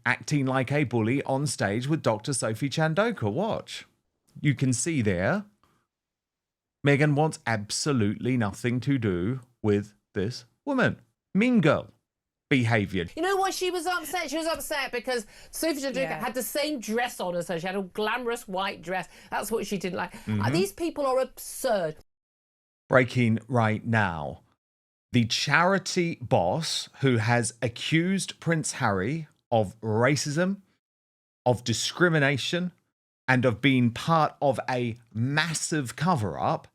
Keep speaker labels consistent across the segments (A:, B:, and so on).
A: acting like a bully on stage with Dr. Sophie Chandauka. Watch. You can see there, Meghan wants absolutely nothing to do with this woman. Mean girl behaviour.
B: You know what? She was upset. She was upset because Sophie Chandauka had the same dress on as her. She had a glamorous white dress. That's what she didn't like. These people are absurd.
A: Breaking right now. The charity boss who has accused Prince Harry of racism, of discrimination, and of being part of a massive cover-up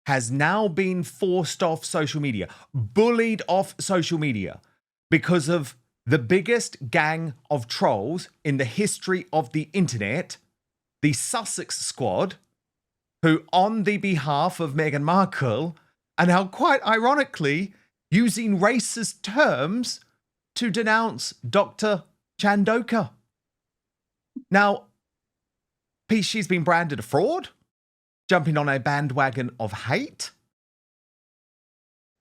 A: has now been forced off social media, bullied off social media because of the biggest gang of trolls in the history of the internet, the Sussex squad, who on the behalf of Meghan Markle are now quite ironically using racist terms to denounce Dr. Chandauka. Now, she's been branded a fraud, jumping on a bandwagon of hate.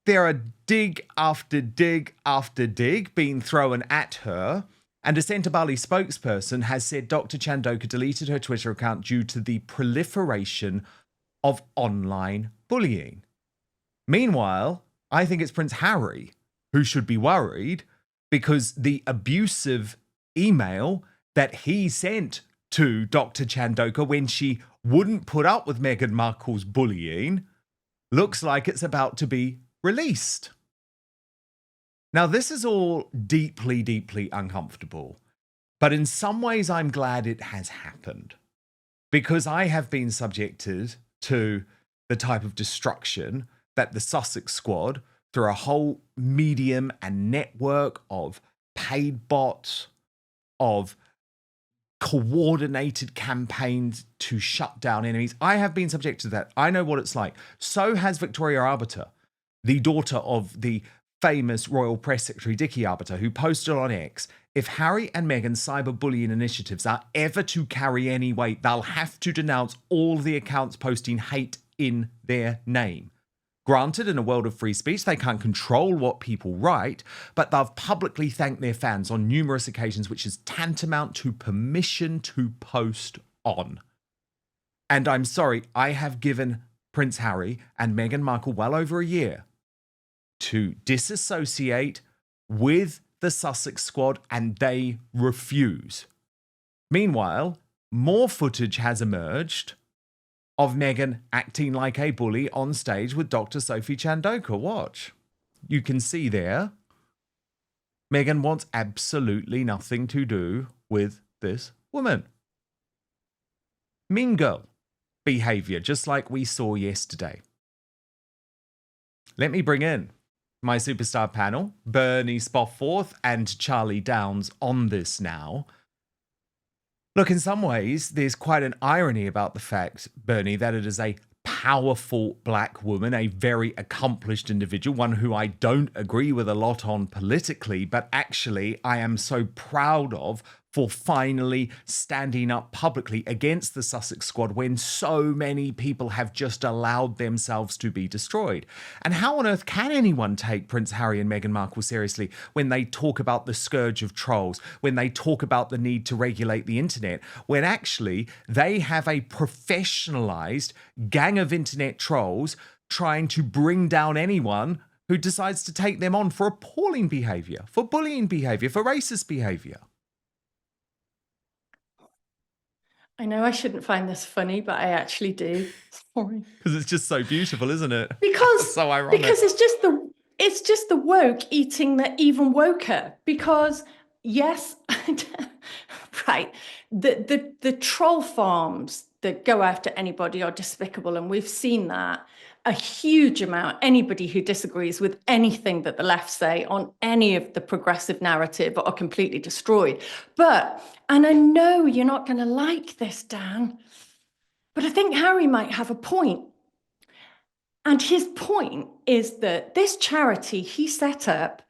A: There are dig after dig after dig being thrown at her, and a Centre Bali spokesperson has said Dr. Chandauka deleted her Twitter account due to the proliferation of online bullying. Meanwhile, I think it's Prince Harry who should be worried because the abusive email that he sent to Dr. Chandauka when she wouldn't put up with Meghan Markle's bullying looks like it's about to be released. Now, this is all deeply, deeply uncomfortable, but in some ways I'm glad it has happened because I have been subjected to the type of destruction that the Sussex squad, through a whole medium and network of paid bots, of coordinated campaigns to shut down enemies. I have been subjected to that. I know what it's like. So has Victoria Arbiter, the daughter of the famous Royal Press Secretary Dickie Arbiter, who posted on X, if Harry and Meghan's cyberbullying initiatives are ever to carry any weight, they'll have to denounce all the accounts posting hate in their name. Granted, in a world of free speech, they can't control what people write, but they've publicly thanked their fans on numerous occasions, which is tantamount to permission to post on. And I'm sorry, I have given Prince Harry and Meghan Markle well over a year to disassociate with the Sussex squad, and they refuse. Meanwhile, more footage has emerged of Meghan acting like a bully on stage with Dr. Sophie Chandauka. Watch. You can see there, Meghan wants absolutely nothing to do with this woman. Mean girl behaviour, just like we saw yesterday. Let me bring in my superstar panel, Bernie Spoffforth and Charlie Downs, on this now. Look, in some ways, there's quite an irony about the fact, Bernie, that it is a powerful black woman, a very accomplished individual, one who I don't agree with a lot on politically, but actually I am so proud of for finally standing up publicly against the Sussex squad when so many people have just allowed themselves to be destroyed. And how on earth can anyone take Prince Harry and Meghan Markle seriously when they talk about the scourge of trolls, when they talk about the need to regulate the internet, when actually they have a professionalized gang of internet trolls trying to bring down anyone who decides to take them on for appalling behavior, for bullying behavior, for racist behavior?
C: I know I shouldn't find this funny, but I actually do. Sorry.
A: Because it's just so beautiful, isn't it?
C: Because
A: so ironic.
C: Because it's just the woke eating the even woker. Because yes, right, the troll farms that go after anybody are despicable, and we've seen that a huge amount. Anybody who disagrees with anything that the left say on any of the progressive narrative are completely destroyed. But, and I know you're not going to like this, Dan, but I think Harry might have a point. And his point is that this charity he set up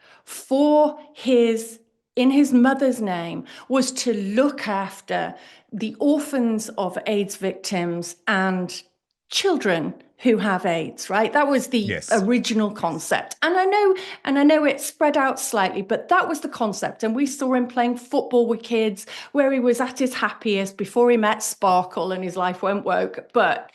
C: in his mother's name was to look after the orphans of AIDS victims and children who have AIDS, right? That was the
A: Yes.
C: original concept. And I know it's spread out slightly, but that was the concept. And we saw him playing football with kids where he was at his happiest before he met Sparkle and his life went woke. But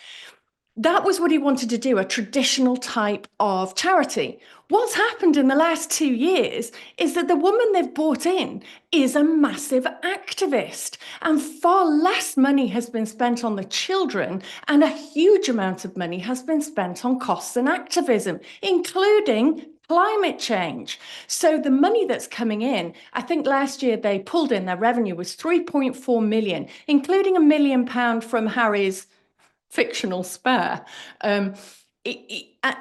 C: that was what he wanted to do, a traditional type of charity. What's happened in the last 2 years is that the woman they've brought in is a massive activist, and far less money has been spent on the children, and a huge amount of money has been spent on costs and activism, including climate change. So the money that's coming in, I think last year they pulled in, their revenue was 3.4 million, including £1 million from Harry's fictional spare.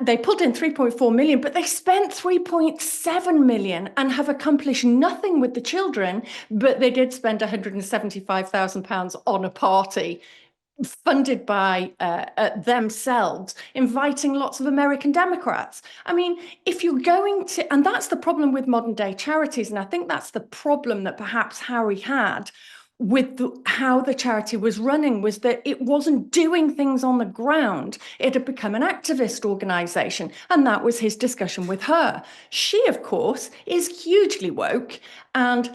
C: They pulled in 3.4 million, but they spent 3.7 million and have accomplished nothing with the children, but they did spend £175,000 on a party funded by themselves, inviting lots of American Democrats. I mean, if you're going to, and that's the problem with modern day charities, and I think that's the problem that perhaps Harry had with how the charity was running, was that it wasn't doing things on the ground. It had become an activist organization, and that was his discussion with her. She, of course, is hugely woke and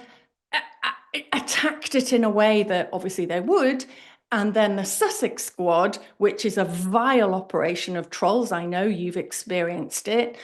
C: attacked it in a way that obviously they would. And then the Sussex squad, which is a vile operation of trolls, I know you've experienced it,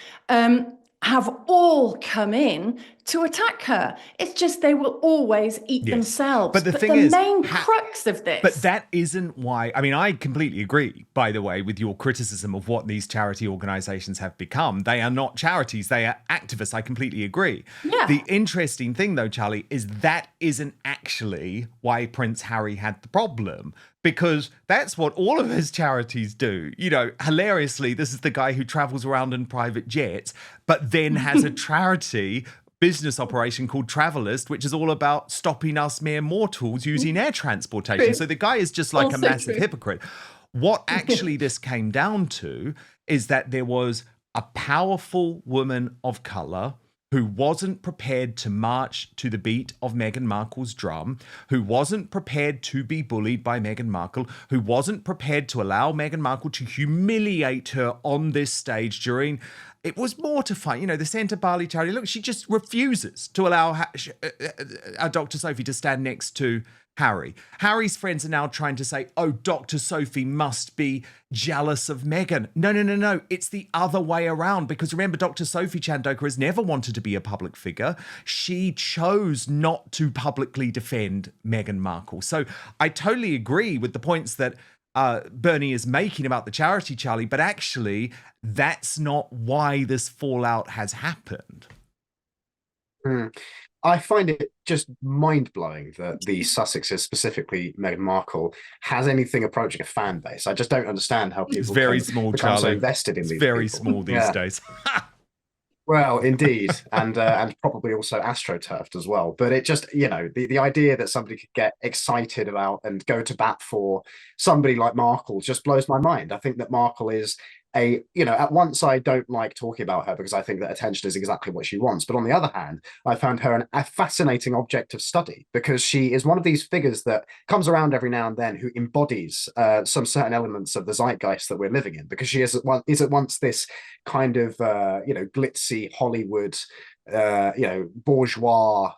C: have all come in to attack her. It's just they will always eat themselves.
A: But the thing is,
C: main crux of this.
A: But that isn't why. I mean, I completely agree, by the way, with your criticism of what these charity organizations have become. They are not charities, they are activists. I completely agree.
C: Yeah.
A: The interesting thing, though, Charlie, is that isn't actually why Prince Harry had the problem. Because that's what all of his charities do. You know, hilariously, this is the guy who travels around in private jets, but then has a charity business operation called Travelist, which is all about stopping us mere mortals using air transportation.
C: True.
A: So the guy is just like
C: Also
A: a massive
C: true.
A: hypocrite. What actually this came down to is that there was a powerful woman of colour who wasn't prepared to march to the beat of Meghan Markle's drum, who wasn't prepared to be bullied by Meghan Markle, who wasn't prepared to allow Meghan Markle to humiliate her on this stage during... It was mortifying. You know, the Centre Bali charity, look, she just refuses to allow Dr. Sophie to stand next to Harry. Harry's friends are now trying to say, oh, Dr. Sophie must be jealous of Meghan. No. It's the other way around. Because remember, Dr. Sophie Chandauka has never wanted to be a public figure. She chose not to publicly defend Meghan Markle. So I totally agree with the points that Bernie is making about the charity, Charlie, but actually that's not why this fallout has happened.
D: I find it just mind-blowing that the Sussexes, specifically Meghan Markle, has anything approaching a fan base. I just don't understand how people
A: It's very small,
D: become so
A: Charlie.
D: invested in
A: It's
D: these
A: very
D: people.
A: small these days.
D: Well, indeed, and probably also astroturfed as well. But it just, you know, the idea that somebody could get excited about and go to bat for somebody like Markle just blows my mind. I think that Markle is at once I don't like talking about her because I think that attention is exactly what she wants. But on the other hand, I found her a fascinating object of study because she is one of these figures that comes around every now and then who embodies some certain elements of the zeitgeist that we're living in, because she is at once this kind of, glitzy Hollywood, bourgeois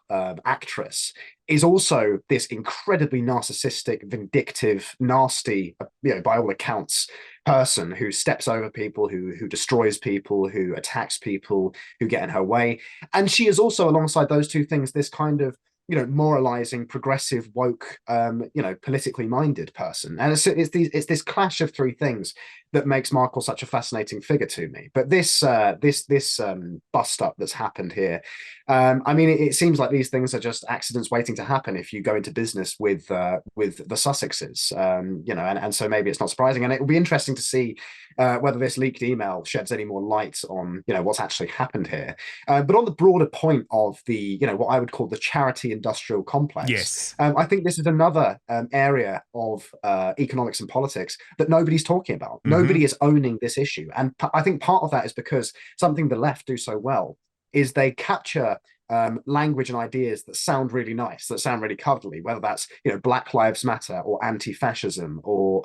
D: actress, is also this incredibly narcissistic, vindictive, nasty, by all accounts, person who steps over people, who destroys people, who attacks people, who get in her way. And she is also, alongside those two things, this kind of, moralizing, progressive, woke, politically minded person. And it's this clash of three things that makes Markle such a fascinating figure to me. But this bust up that's happened here, it seems like these things are just accidents waiting to happen if you go into business with the Sussexes, and so maybe it's not surprising. And it will be interesting to see whether this leaked email sheds any more light on what's actually happened here. But on the broader point of the what I would call the charity industrial complex,
A: Yes,
D: I think this is another area of economics and politics that nobody's talking about. Nobody is owning this issue, and I think part of that is because something the left do so well is they capture language and ideas that sound really nice, that sound really cuddly, whether that's, Black Lives Matter or anti-fascism or,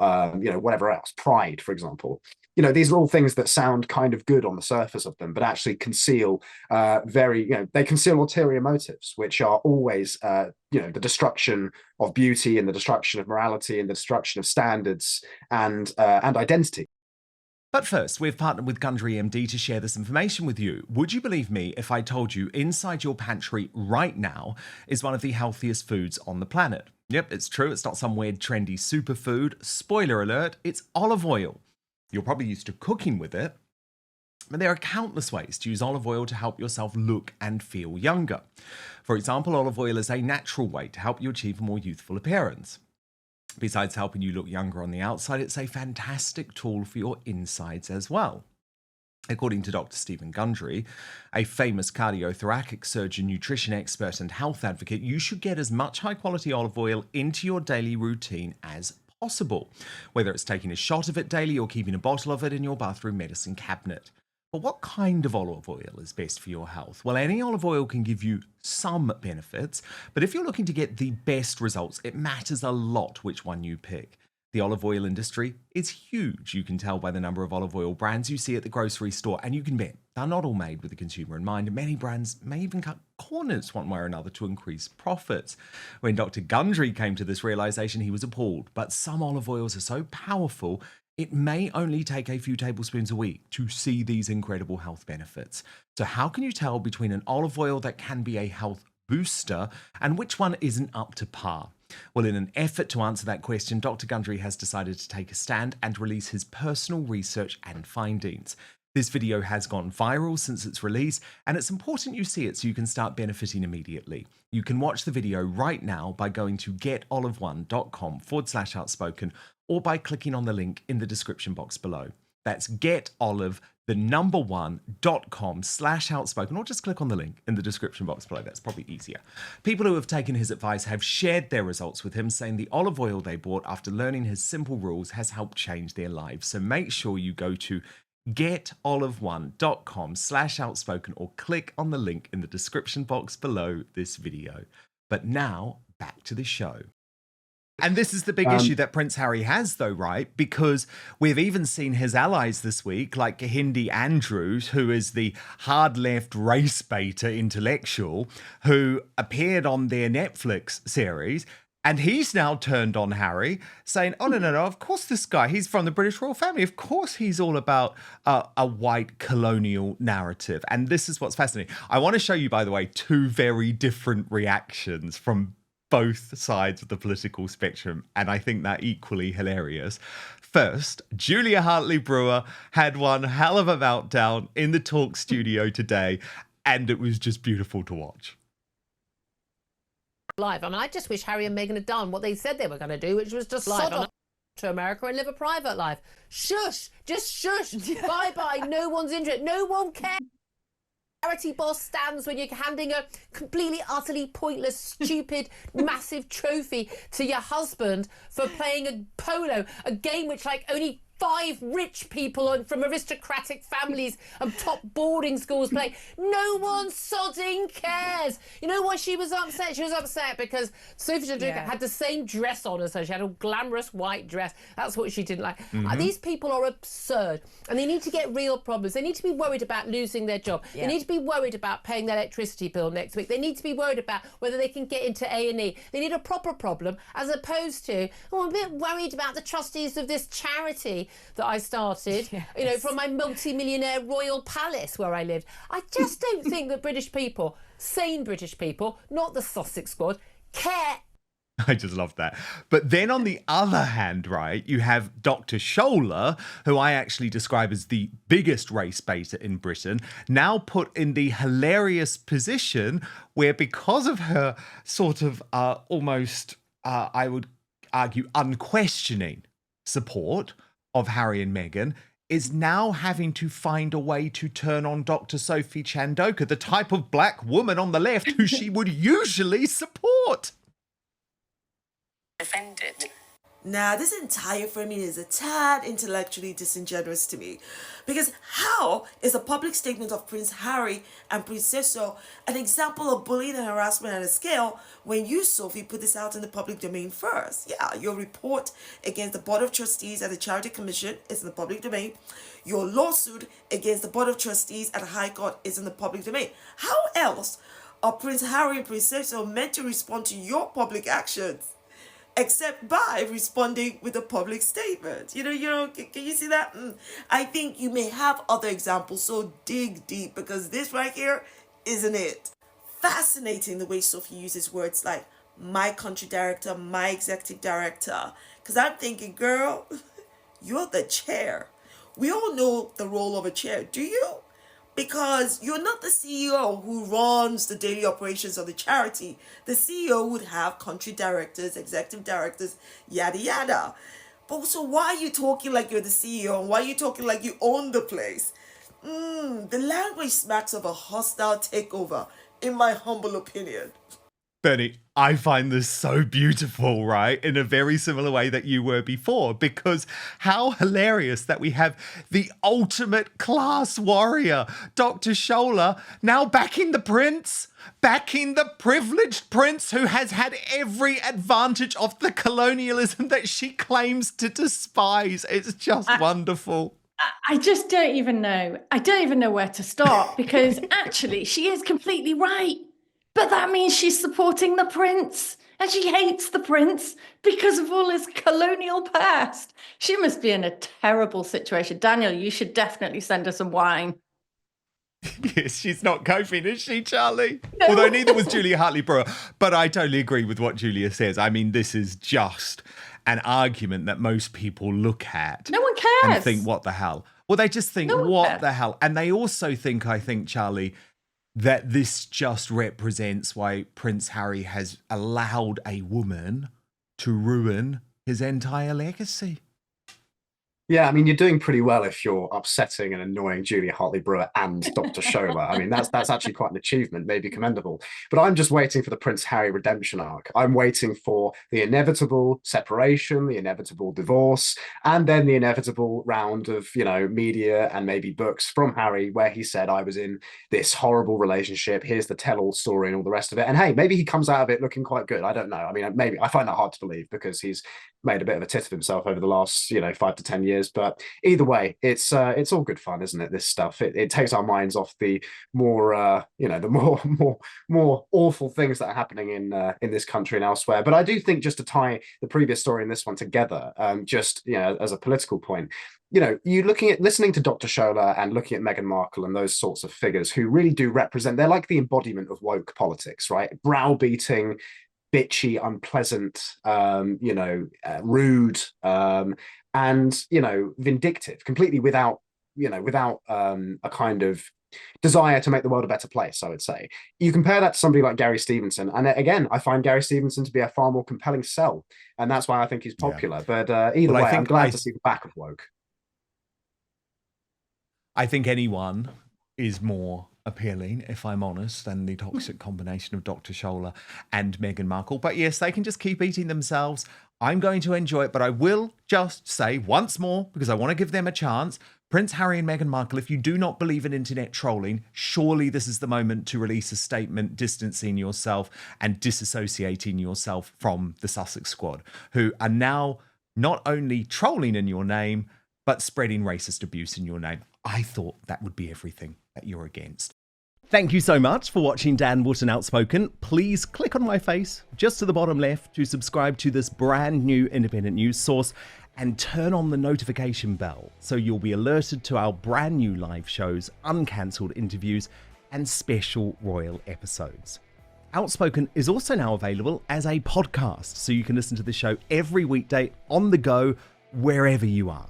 D: whatever else, pride, for example. These are all things that sound kind of good on the surface of them, but actually conceal they conceal ulterior motives, which are always, the destruction of beauty and the destruction of morality and the destruction of standards and identity.
A: But first, we've partnered with Gundry MD to share this information with you. Would you believe me if I told you inside your pantry right now is one of the healthiest foods on the planet? Yep, it's true. It's not some weird trendy superfood. Spoiler alert, it's olive oil. You're probably used to cooking with it, but there are countless ways to use olive oil to help yourself look and feel younger. For example, olive oil is a natural way to help you achieve a more youthful appearance. Besides helping you look younger on the outside, it's a fantastic tool for your insides as well. According to Dr. Stephen Gundry, a famous cardiothoracic surgeon, nutrition expert, and health advocate, you should get as much high-quality olive oil into your daily routine as possible, whether it's taking a shot of it daily or keeping a bottle of it in your bathroom medicine cabinet. But what kind of olive oil is best for your health? Well, any olive oil can give you some benefits, but if you're looking to get the best results, it matters a lot which one you pick. The olive oil industry is huge. You can tell by the number of olive oil brands you see at the grocery store, and you can bet they're not all made with the consumer in mind, and many brands may even cut corners one way or another to increase profits. When Dr. Gundry came to this realization, he was appalled, but some olive oils are so powerful, it may only take a few tablespoons a week to see these incredible health benefits. So how can you tell between an olive oil that can be a health booster and which one isn't up to par? Well, in an effort to answer that question, Dr. Gundry has decided to take a stand and release his personal research and findings. This video has gone viral since its release, and it's important you see it so you can start benefiting immediately. You can watch the video right now by going to getolive1.com/outspoken or by clicking on the link in the description box below. That's getolive1.com/outspoken, or just click on the link in the description box below. That's probably easier. People who have taken his advice have shared their results with him, saying the olive oil they bought after learning his simple rules has helped change their lives. So make sure you go to getolive1.com/outspoken or click on the link in the description box below this video. But now, back to the show. And this is the big issue that Prince Harry has, though, right? Because we've even seen his allies this week, like Hindi Andrews, who is the hard-left race baiter intellectual, who appeared on their Netflix series. And he's now turned on Harry, saying, oh, no, of course this guy, he's from the British royal family. Of course he's all about a white colonial narrative. And this is what's fascinating. I want to show you, by the way, two very different reactions from both sides of the political spectrum, and I think that equally hilarious. First, Julia Hartley-Brewer had one hell of a meltdown in the talk studio today, and it was just beautiful to watch.
B: Life. I mean, I just wish Harry and Meghan had done what they said they were going to do, which was just sod off to America and live a private life. Shush! Just shush! Bye-bye. No one's interested. No one cares. Charity boss stands when you're handing a completely, utterly pointless, stupid, massive trophy to your husband for playing a polo, a game which, like, only 5 rich people from aristocratic families and top boarding schools play. No one sodding cares. You know why she was upset? She was upset because Sophie Chandauka had the same dress on as her. She had a glamorous white dress. That's what she didn't like. These people are absurd, and they need to get real problems. They need to be worried about losing their job. They need to be worried about paying their electricity bill next week. They need to be worried about whether they can get into A&E. They need a proper problem, as opposed to, oh, I'm a bit worried about the trustees of this charity that I started, you know, from my multi-millionaire royal palace where I lived. I just don't think that British people, sane British people, not the Sussex squad, care.
A: I just love that. But then on the other hand, right, you have Dr. Scholler, who I actually describe as the biggest race baiter in Britain, now put in the hilarious position where, because of her sort of almost, I would argue, unquestioning support of Harry and Meghan, is now having to find a way to turn on Dr. Sophie Chandauka, the type of black woman on the left who she would usually support.
E: Defended Now, this entire framing is a tad intellectually disingenuous to me. Because how is a public statement of Prince Harry and Princess an example of bullying and harassment on a scale when you, Sophie, put this out in the public domain first? Yeah, your report against the Board of Trustees and the Charity Commission is in the public domain. Your lawsuit against the Board of Trustees at the High Court is in the public domain. How else are Prince Harry and Princess meant to respond to your public actions? Except by responding with a public statement. Can you see that? I think you may have other examples, so dig deep, because this right here isn't it. Fascinating the way Sophie uses words like my country director, my executive director, because I'm thinking, girl, you're the chair. We all know the role of a chair, do you? Because you're not the CEO who runs the daily operations of the charity. The CEO would have country directors, executive directors, yada yada. But so why are you talking like you're the CEO? And why are you talking like you own the place? The language smacks of a hostile takeover, in my humble opinion.
A: Bernie, I find this so beautiful, right? In a very similar way that you were before, because how hilarious that we have the ultimate class warrior, Dr. Shola, now backing the prince, backing the privileged prince who has had every advantage of the colonialism that she claims to despise. It's just wonderful.
C: I just don't even know. I don't even know where to start, because actually she is completely right. But that means she's supporting the prince, and she hates the prince because of all his colonial past. She must be in a terrible situation. Daniel, you should definitely send her some wine.
A: Yes, she's not coping, is she, Charlie?
C: No.
A: Although neither was Julia Hartley-Brewer. But I totally agree with what Julia says. I mean, this is just an argument that most people look at.
C: No one cares.
A: And think, what the hell? Well, they just think, what the hell? And they also think, I think, Charlie, that this just represents why Prince Harry has allowed a woman to ruin his entire legacy.
D: Yeah, I mean, you're doing pretty well if you're upsetting and annoying Julia Hartley-Brewer and Dr. Shola. I mean, that's actually quite an achievement, maybe commendable. But I'm just waiting for the Prince Harry redemption arc. I'm waiting for the inevitable separation, the inevitable divorce, and then the inevitable round of, media and maybe books from Harry where he said, I was in this horrible relationship, here's the tell-all story and all the rest of it. And hey, maybe he comes out of it looking quite good. I don't know. I mean, maybe I find that hard to believe because he's made a bit of a tit of himself over the last, 5 to 10 years. But either way, it's all good fun, isn't it? This stuff. It takes our minds off the more, the more awful things that are happening in this country and elsewhere. But I do think, just to tie the previous story and this one together, as a political point, you listening to Dr. Shola and looking at Meghan Markle and those sorts of figures who really do represent, they're like the embodiment of woke politics, right? Browbeating, bitchy, unpleasant, rude, and vindictive, completely without a kind of desire to make the world a better place. I would say you compare that to somebody like Gary Stevenson, and again, I find Gary Stevenson to be a far more compelling sell, and that's why I think he's popular. Yeah. But either way, I'm glad to see the back of woke.
A: I think anyone is more appealing, if I'm honest, than the toxic combination of Dr. Shola and Meghan Markle. But yes, they can just keep eating themselves. I'm going to enjoy it, but I will just say once more, because I want to give them a chance, Prince Harry and Meghan Markle, if you do not believe in internet trolling, surely this is the moment to release a statement distancing yourself and disassociating yourself from the Sussex squad, who are now not only trolling in your name, but spreading racist abuse in your name. I thought that would be everything that you're against. Thank you so much for watching Dan Wootton Outspoken. Please click on my face just to the bottom left to subscribe to this brand new independent news source and turn on the notification bell so you'll be alerted to our brand new live shows, uncancelled interviews, and special royal episodes. Outspoken is also now available as a podcast, so you can listen to the show every weekday on the go, wherever you are.